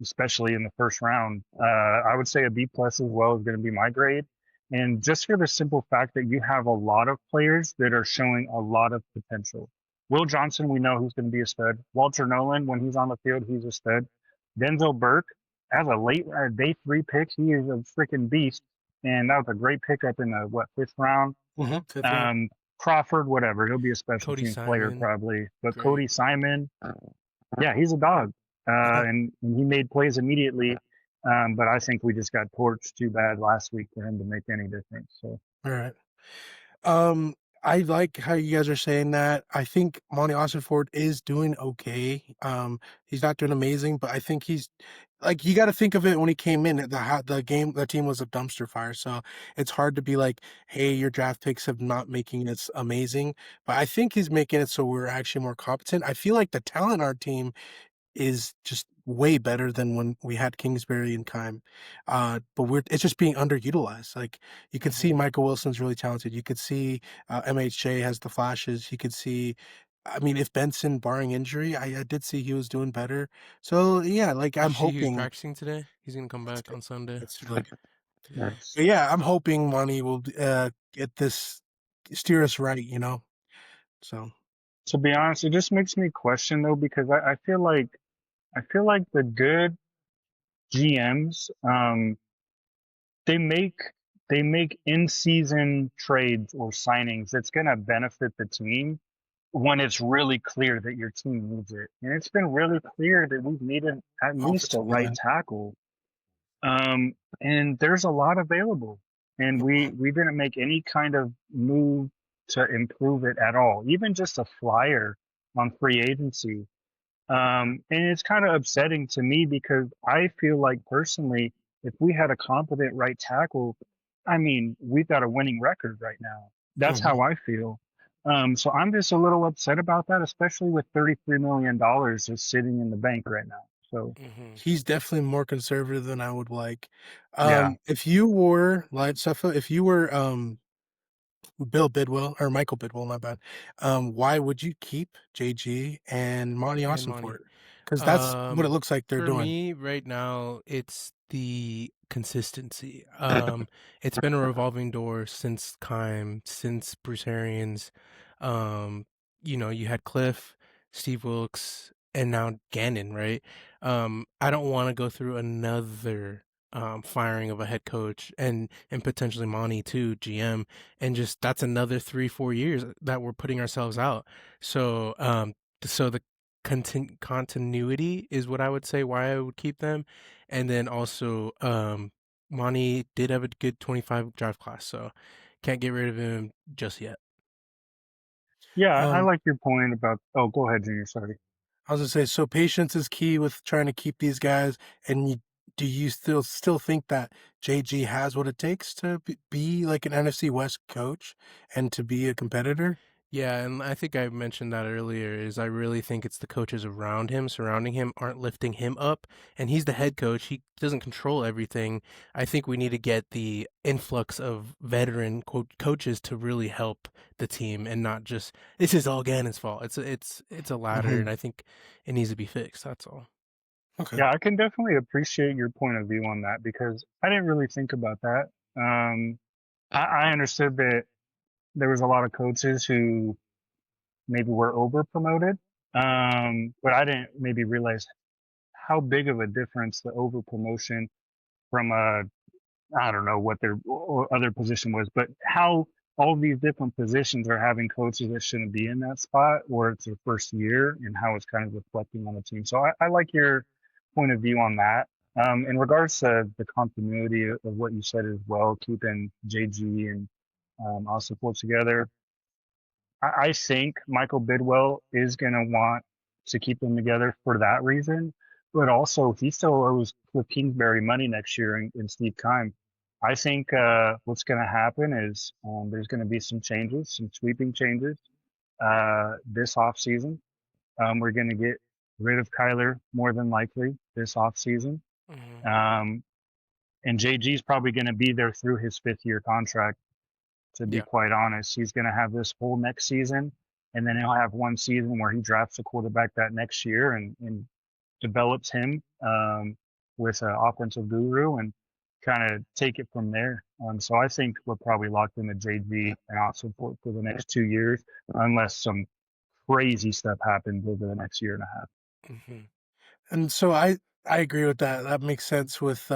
Especially in the first round. I would say a B plus as well is going to be my grade. And just for the simple fact that you have a lot of players that are showing a lot of potential. Will Johnson, we know he's going to be a stud. Walter Nolan, when he's on the field, he's a stud. Denzel Burke, as a late day 3 pick, he is a freaking beast. And that was a great pickup in the fifth round. Mhm. Fifth round. Um, Crawford, whatever, he'll be a special Cody teams player Simon, probably. But great. Cody Simon, yeah, he's a dog, Yeah. and he made plays immediately. But I think we just got torched too bad last week for him to make any difference. So All right. Um, I like how you guys are saying that. I think Monty Ford is doing okay. He's not doing amazing, but I think he's like you got to think of it when he came in. The team was a dumpster fire, so it's hard to be like, hey, your draft picks have not making it amazing. But I think he's making it so we're actually more competent. I feel like the talent on our team is just way better than when we had Kingsbury and Kime. But it's just being underutilized. Like you could see Hmm. Michael Wilson's really talented. You could see MHJ has the flashes. You could see, I mean, if Benson, barring injury, I did see he was doing better. So yeah, like Did you I'm see he was hoping practicing today? He's gonna come that's back good. on Sunday. That's really good. Yeah. nice. But yeah, I'm hoping Money will get this steer us right. So. To be honest, it just makes me question though because I feel like the good GMs they make they make in season trades or signings that's going to benefit the team when it's really clear that your team needs it. And it's been really clear that we've needed at least a Offensive right line. tackle. And there's a lot available. And we didn't make any kind of move to improve it at all, even just a flyer on free agency. And it's kind of upsetting to me because I feel like personally, if we had a competent right tackle, I mean, we've got a winning record right now. That's Mhm. how I feel. So I'm just a little upset about that, especially with $33 million just sitting in the bank right now. So Hmm. He's definitely more conservative than I would like. yeah, If you were like Suffolk, if you were Bill Bidwell or Michael Bidwell, my bad. Why would you keep JG and Monty And money. Ford? Because that's what it looks like they're For doing. me right now, it's the consistency. It's been a revolving door since Kime, since Bruce Arians. Um, you had Cliff, Steve Wilkes, and now Gannon, right? I don't want to go through another firing of a head coach and potentially Monty too, GM, and just that's another 3-4 years that we're putting ourselves out. So the continuity is what I would say why I would keep them. And then also, Monty did have a good 25 draft class, so can't get rid of him just yet. yeah, I Um, like your point about. Oh, go ahead, Junior. Sorry. I was gonna say, so patience is key with trying to keep these guys, and do you still think that JG has what it takes to be like an NFC West coach and to be a competitor? Yeah, and I think I mentioned that earlier is I really think it's the coaches around him, surrounding him, aren't lifting him up. And he's the head coach. He doesn't control everything. I think we need to get the influx of veteran coaches to really help the team and not just this is all Gannon's fault. It's a ladder and Mhm. I think it needs to be fixed. That's all. Okay. Yeah, I can definitely appreciate your point of view on that because I didn't really think about that. I understood that there was a lot of coaches who maybe were over promoted, but I didn't maybe realize how big of a difference the over promotion from a I don't know what their other position was, but how all these different positions are having coaches that shouldn't be in that spot or it's their first year and how it's kind of reflecting on the team. So I like your point of view on that. In regards to the continuity of what you said as well, keeping JG and Osipor together, I think Michael Bidwell is going to want to keep them together for that reason. But also, he still owes Cliff Kingsbury money next year and Steve Keim. I think what's going to happen is there's going to be some changes, some sweeping changes this offseason. We're going to get rid of Kyler more than likely this offseason. Hmm. Um, and JG is probably going to be there through his 5th year contract to be Yeah. quite honest. He's going to have this whole next season, and then he'll have one season where he drafts a quarterback that next year and develops him with an offensive guru and kind of take it from there. So I think we're probably locked into JV and also for the next 2 years, unless some crazy stuff happens over the next year and a half. Mhm. And so I agree with that. That makes sense with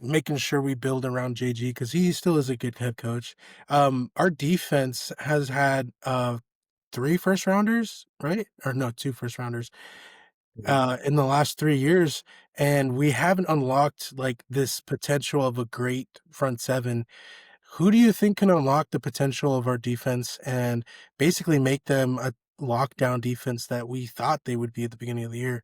making sure we build around JG because he still is a good head coach. Our defense has had 3 first rounders, right? Or no, 2 first rounders Mhm. in the last 3 years, and we haven't unlocked like this potential of a great front seven. Who do you think can unlock the potential of our defense and basically make them a lockdown defense that we thought they would be at the beginning of the year?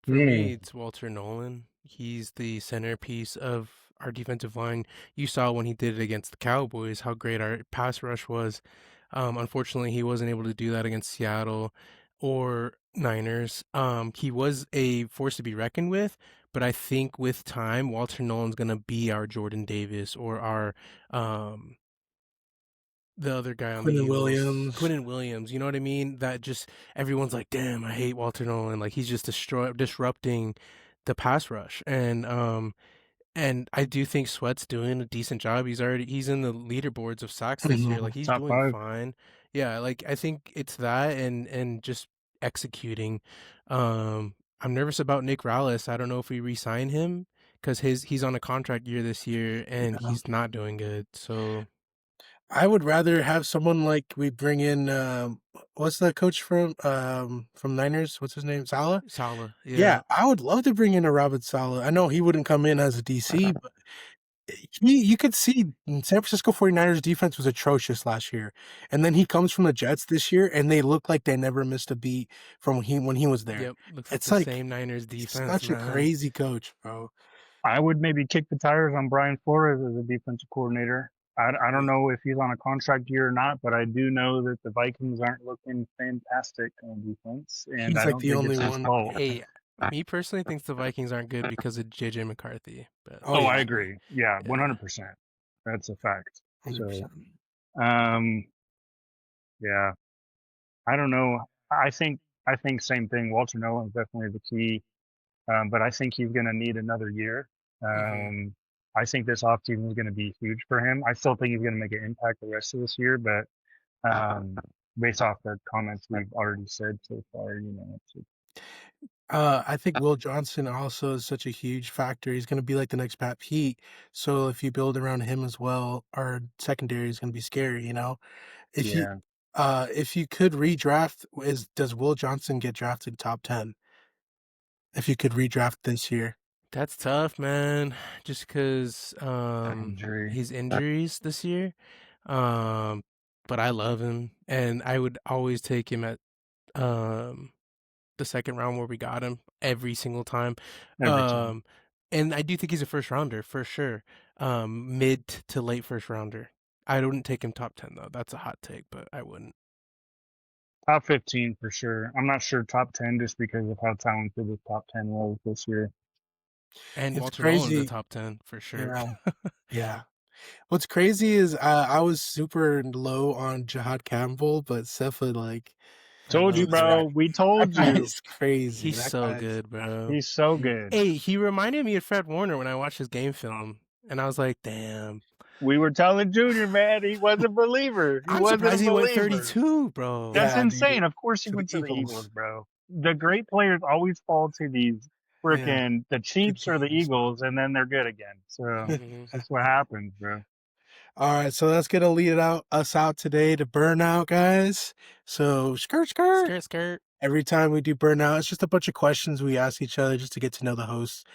For me, Hmm. it's Walter Nolan. He's the centerpiece of our defensive line. You saw when he did it against the Cowboys how great our pass rush was. Unfortunately, he wasn't able to do that against Seattle or Niners. He was a force to be reckoned with, but I think with time, Walter Nolan's going to be our Jordan Davis or our the other guy on the Quentin Eagles, Williams. Quinnen Williams. You know what I mean? That just everyone's like, damn, I hate Walter Nolan. Like he's just disrupting the pass rush, and I do think Sweat's doing a decent job. He's in the leaderboards of sacks this year. Mhm. Like he's Top doing five. fine. Yeah, like I think it's that and just executing. I'm nervous about Nick Rallis. I don't know if we re-sign him because he's on a contract year this year and Yeah. he's not doing good. So I would rather have someone like we bring in, what's the coach from Niners? What's his name? Saleh? Salah, Yeah, yeah. I would love to bring in a Robert Saleh. I know he wouldn't come in as a DC, but he you could see San Francisco 49ers defense was atrocious last year, and then he comes from the Jets this year, and they look like they never missed a beat from when he was there. Yep, looks like It's the like same Niners he's defense, such a man. crazy coach, bro. I would maybe kick the tires on Brian Flores as a defensive coordinator. I don't know if he's on a contract year or not, but I do know that the Vikings aren't looking fantastic on defense, and He's I like don't the think only it's his one. fault. Hey, me personally thinks the Vikings aren't good because of JJ McCarthy, but Oh Oh, I yeah, agree. Yeah, yeah. 100%. That's a fact. So, 100%. um, yeah, I don't know. I think same thing. Walter Nolan's definitely the key, but I think he's going to need another year. Hmm. Um, I think this offseason is going to be huge for him. I still think he's going to make an impact the rest of this year, but um, based off the comments we've already said so far, I think Will Johnson also is such a huge factor. He's going to be like the next Pat Pete. So if you build around him as well, our secondary is going to be scary. You know, if you yeah. if you could redraft, is does Will Johnson get drafted top 10? If you could redraft this year, That's tough, man. Just because That injury. his injuries this year. Um, but I love him, and I would always take him at um, the second round where we got him every single time. every time. And I do think he's a first rounder for sure. Mid to late first rounder. I wouldn't take him top 10 though. That's a hot take, but I wouldn't. Top 15 for sure. I'm not sure top 10 just because of how talented the top 10 was this year. And It's Walter Nolan's a crazy. top 10 for sure. Yeah, yeah. What's crazy is I was super low on Jihad Campbell, but Sefa like I Told you, love this him. guy. bro. We That told guy you. is crazy. He's That so guy's good, bro. He's so good. Hey, he reminded me of Fred Warner when I watched his game film, and I was like, damn. We were telling Junior, man, he was a believer. He I'm wasn't a surprised he went believer. 32, bro. That's yeah, dude. insane. Of course he To the went to the Eagles, Eagles. bro. The great players always fall to these Yeah, freaking the good Chiefs or the teams. Eagles, and then they're good again. So Hmm. that's what happens, bro. All right, so that's gonna lead us out today to burnout, guys. So skirt skirt. Skirt, skirt. Every time we do burnout, it's just a bunch of questions we ask each other just to get to know the host.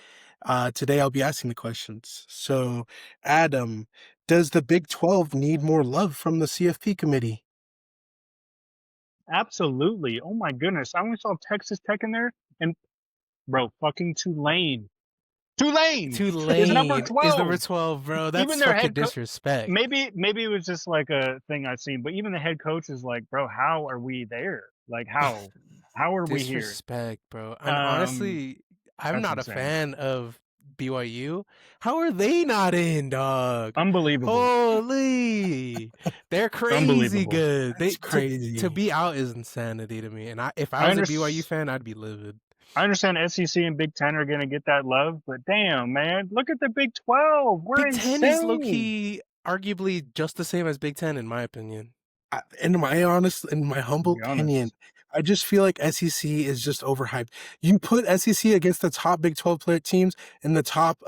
Today I'll be asking the questions. So, Adam, does the Big 12 need more love from the CFP committee? Absolutely. Oh my goodness. I only saw Texas Tech in there, and bro, fucking Tulane is number Tulane is number 12. 12, bro. Even That's their fucking head coach. disrespect. Maybe it was just like a thing I've seen, but even the head coach is like, bro, how are we there? Like how are we here? Disrespect, bro. And Um, honestly, I'm that's not a insane. fan of BYU. How are they not in, dog? Unbelievable. Holy, they're crazy Unbelievable. good. That's To crazy. be out is insanity to me. And if I I was a under, BYU fan, I'd be livid. I understand SEC and Big Ten are gonna get that love, but damn, man, look at the Big 12. We're Big Ten is low insane. key, arguably just the same as Big Ten in my opinion. In my To humble be opinion, honest. I just feel like SEC is just overhyped. You put SEC against the top Big 12 player teams and the top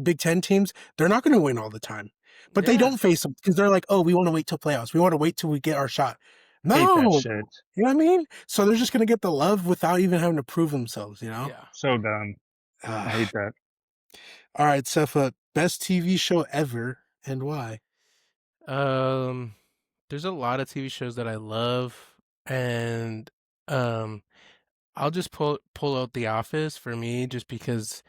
Big 10 teams, they're not going to win all the time. But they Yeah, don't face them because they're like, oh, we want to wait till playoffs. We want to wait till we get our shot. Hate that No, shit. you know what I mean? So they're just going to get the love without even having to prove themselves, you know? yeah. So dumb. I hate that. All right, Sefa, best TV show ever and why? Um, there's a lot of TV shows that I love, and um, I'll just pull out The Office for me, just because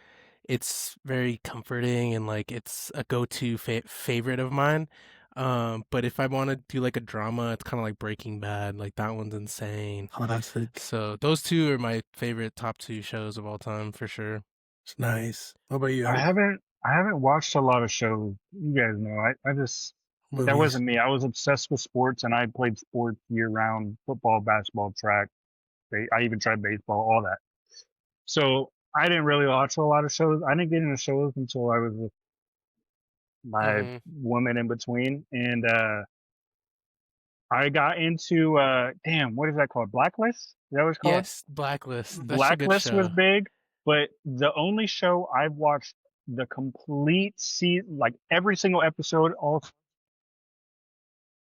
it's very comforting and like it's a go-to favorite of mine. But if I want to do like a drama, it's kind of like Breaking Bad. Like that one's insane. Oh, that's sick. So those two are my favorite top two shows of all time for sure. It's nice. What about you, I Adam? haven't I haven't watched a lot of shows. You guys know. I just that Movies. wasn't me. I was obsessed with sports and I played sports year round, football, basketball, track. I even tried baseball, all that. So I didn't really watch a lot of shows. I didn't get into shows until I was with my Hmm. woman in between. And I got into damn, what is that called? Blacklist? Is that what it's called? Yes, Blacklist. That's a good Blacklist was show. big, but the only show I've watched the complete season, like every single episode, all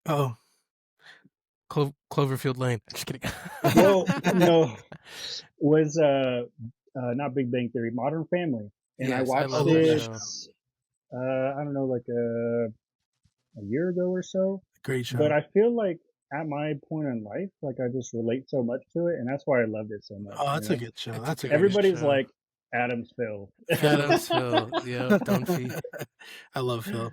Oh. Cloverfield Lane. Just kidding. well, no, was not Big Bang Theory, Modern Family, and I Yes, I watched Oh, love that great it. show. show. I don't know, like a year ago or so. Great But show. I feel like at my point in life, like I just relate so much to it, and that's why I loved it so much. Oh, You that's a know, good show. It's a That's a very great good everybody's show. like Adam's Phil. Adamsville. Yep, Dunphy. I love Phil.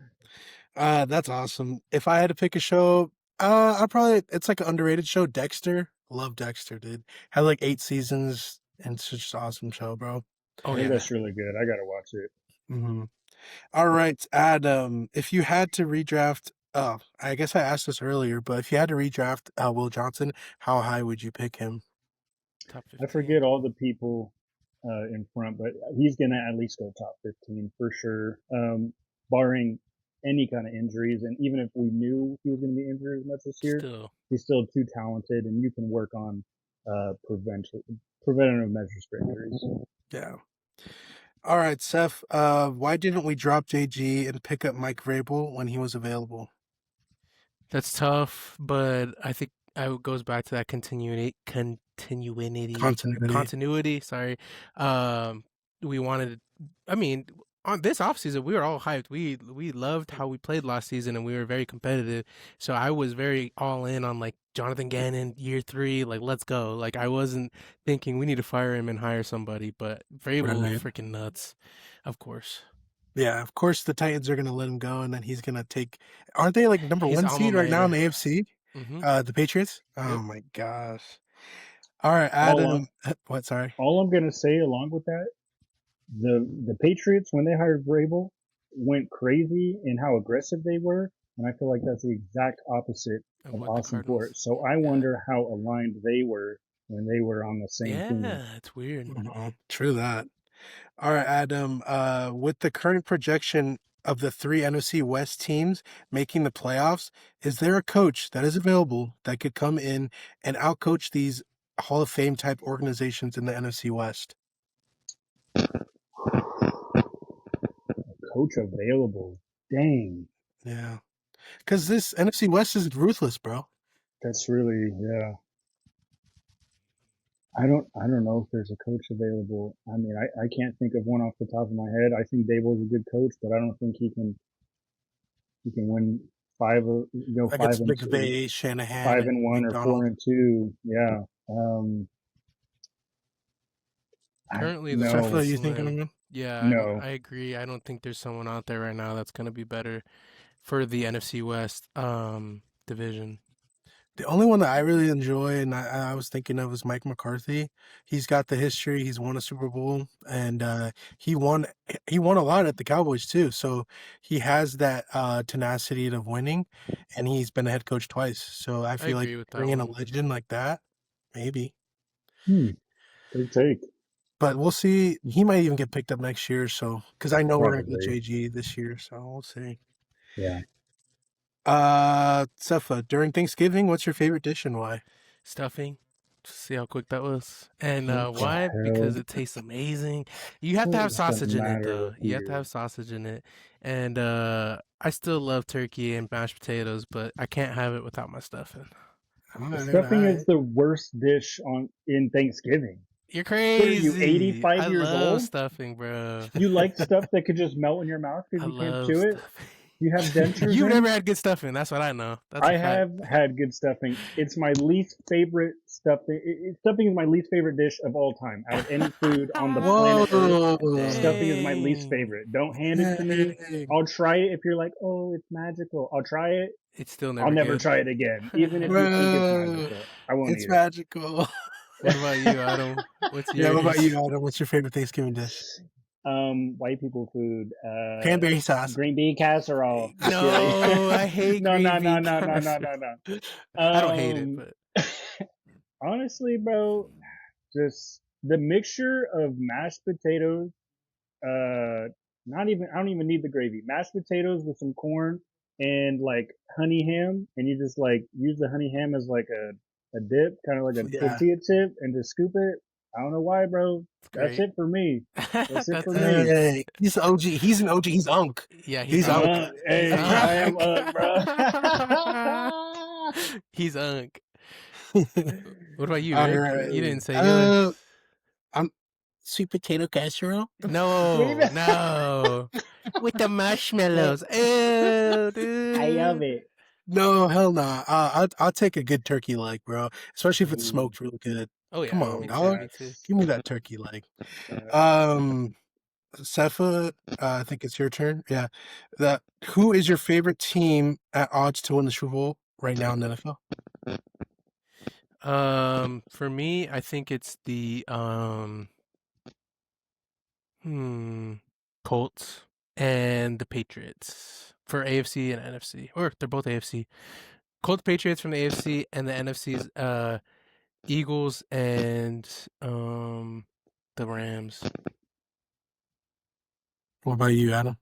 That's awesome. If I had to pick a show, I'd probably it's like an underrated show, Dexter. Love Dexter, dude. Had like 8 seasons and it's just an awesome show, bro. Oh I think yeah. that's really good. I gotta watch it. Hmm. All right, Adam. If you had to redraft, oh, I guess I asked this earlier, but if you had to redraft Will Johnson, how high would you pick him? Top I 15. forget all the people in front, but he's gonna at least go top 15 for sure, barring any kind of injuries. And even if we knew he was going to be injured as much this year, Still. he's still too talented, and you can work on preventative measures for injuries. Yeah. All right, Seth. Why didn't we drop JG and pick up Mike Vrabel when he was available? That's tough, but I think it goes back to that Continuity. continuity. Sorry. We wanted. I mean, on this offseason, we were all hyped. We loved how we played last season, and we were very competitive. So I was very all in on like Jonathan Gannon year 3. Like, let's go. Like, I wasn't thinking we need to fire him and hire somebody. But Vrabel, Right. freaking nuts, of course. Yeah, of course the Titans are gonna let him go, and then he's gonna take. Aren't they like number His one alma seed right now in mater. the AFC? Mm-hmm. The Patriots. Oh Yep. my gosh. All right, All I, Adam. What? Sorry. all I'm gonna say along with that, the Patriots when they hired Vrabel went crazy in how aggressive they were, and I feel like that's the exact opposite Of of what the Austin Fort. Cardinals. So I Yeah. wonder how aligned they were when they were on the same team. Yeah, it's weird. True that. All right, Adam. With the current projection of the three NFC West teams making the playoffs, is there a coach that is available that could come in and outcoach these Hall of Fame type organizations in the NFC West? Coach available. Dang. Yeah, because this NFC West is ruthless, bro. That's really, yeah. I don't know if there's a coach available. I mean, I can't think of one off the top of my head. I think Dable's a good coach, but I don't think he can win Like five it's and two, McVay, Shanahan, five and and one or four McDonald. and two. Yeah. Currently, the Stuff market's No, that you thinking slim. of? Yeah, I no. agree. I don't think there's someone out there right now that's gonna be better for the NFC West division. The only one that I really enjoy and I was thinking of is Mike McCarthy. He's got the history. He's won a Super Bowl, and he won a lot at the Cowboys too. So he has that tenacity of winning, and he's been a head coach twice. So I I feel like agree with that bringing a one. legend like that, maybe. Hmm. Big take. But we'll see. He might even get picked up next year. So because I know we're gonna get Probably. JG this year, so we'll see. Yeah. Sefa, during Thanksgiving, what's your favorite dish and why? Stuffing. See how quick that was. And What the why? Because hell? it tastes amazing. You have to have What's the sausage in it matter though. with You have to you? have sausage in it. And I still love turkey and mashed potatoes, but I can't have it without my stuffing. All right, all Stuffing is right. the worst dish on in Thanksgiving. You're What are you, crazy. 85 I years love old? stuffing, bro. You like stuff that could just melt in your mouth because I you can't love chew it? stuffing. You have dentures You've never in? had good stuffing. That's what I know. That's a I fact. have had good stuffing. It's my least favorite stuffing. Stuffing is my least favorite dish of all time. Out of any food on the planet Earth, Whoa. stuffing is my least Dang. favorite. Don't hand it to me. Dang. I'll try it if you're like, oh, it's magical. I'll try it. It's still I'll never never good. try it again. Even if you think it's Bro, magical, I won't it's eat magical. What about you, Adam? What's Yeah, what about yours? you, Adam? What's your favorite Thanksgiving dish? White people food, Cranberry sauce. green bean casserole. Just kidding. No, I hate No, green no, no, bean no, no, no, casserole. no, no. I don't hate it, Um, but honestly, bro, just the mixture of mashed potatoes, uh, not even, I don't even need the gravy. Mashed potatoes with some corn and like honey ham, and you just like use the honey ham as like a dip, kind of like a Yeah. tortilla chip, and just scoop it. I don't know why, bro. it's That's great. it for me. That's it for That's it. me. Hey, he's OG. He's an OG. He's Unk. Yeah, he's He's Unk. unk. Uh, He's hey, I am unk. bro. He's unk. What about you, All Rick? right. You didn't say yours. Uh, I'm sweet potato casserole. No, no. With the marshmallows. Ew, I love dude. it. No, hell nah. I'll take a good turkey leg, bro. Especially if it's Ooh, smoked real good. Oh Come yeah, on, me too, dog. me too. facts. Give me that turkey leg. Facts. Um, Sefa, I think it's your turn. Yeah. Who is your favorite team at odds to win the Super Bowl right now in the NFL? For me, I think it's the hmm, Colts and the Patriots for AFC and NFC, or they're both AFC. Colts, Patriots from the AFC, and the NFC's Eagles and the Rams. What about you, Adam?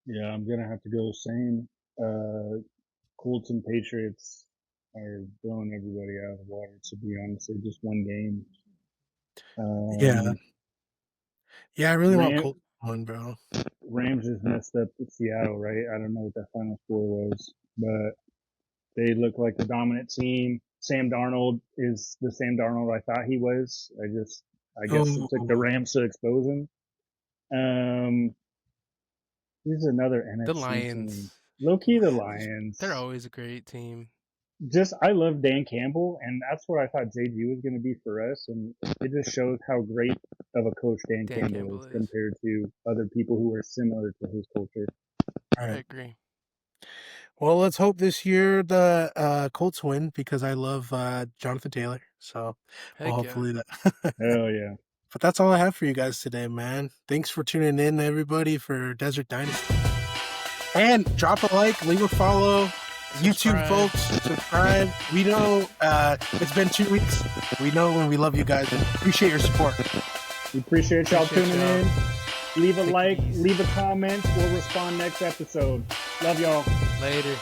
Yeah, I'm gonna have to go same. Colts and Patriots are blowing everybody out of the water. To be honest, they just one game. Yeah. Um, Yeah, I really want Ram, Colts to win, bro. Rams just messed up with Seattle, right? I don't know what that final score was, but they look like the dominant team. Sam Darnold is the Sam Darnold I thought he was. I guess it took the Oh, Rams to expose him. Um, Who's another The NFC team? Lions. Low key, the They're Lions. always a great team. Just I love Dan Campbell, and that's what I thought JG was going to be for us, and it just shows how great of a coach Dan Dan Campbell Campbell is is. compared to other people who are similar to his culture. All I right. agree. Well, let's hope this year the Colts win because I love Jonathan Taylor. So Heck yeah. hopefully that. Hell yeah. But that's all I have for you guys today, man. Thanks for tuning in, everybody, for Desert Dynasty. And drop a like, leave a follow. YouTube Subscribe. folks, subscribe. We know it's been 2 weeks. We know and we love you guys and appreciate your support. We appreciate y'all Appreciate tuning y'all. in. Leave a Take it like, easy. leave a comment. We'll respond next episode. Love y'all. Later.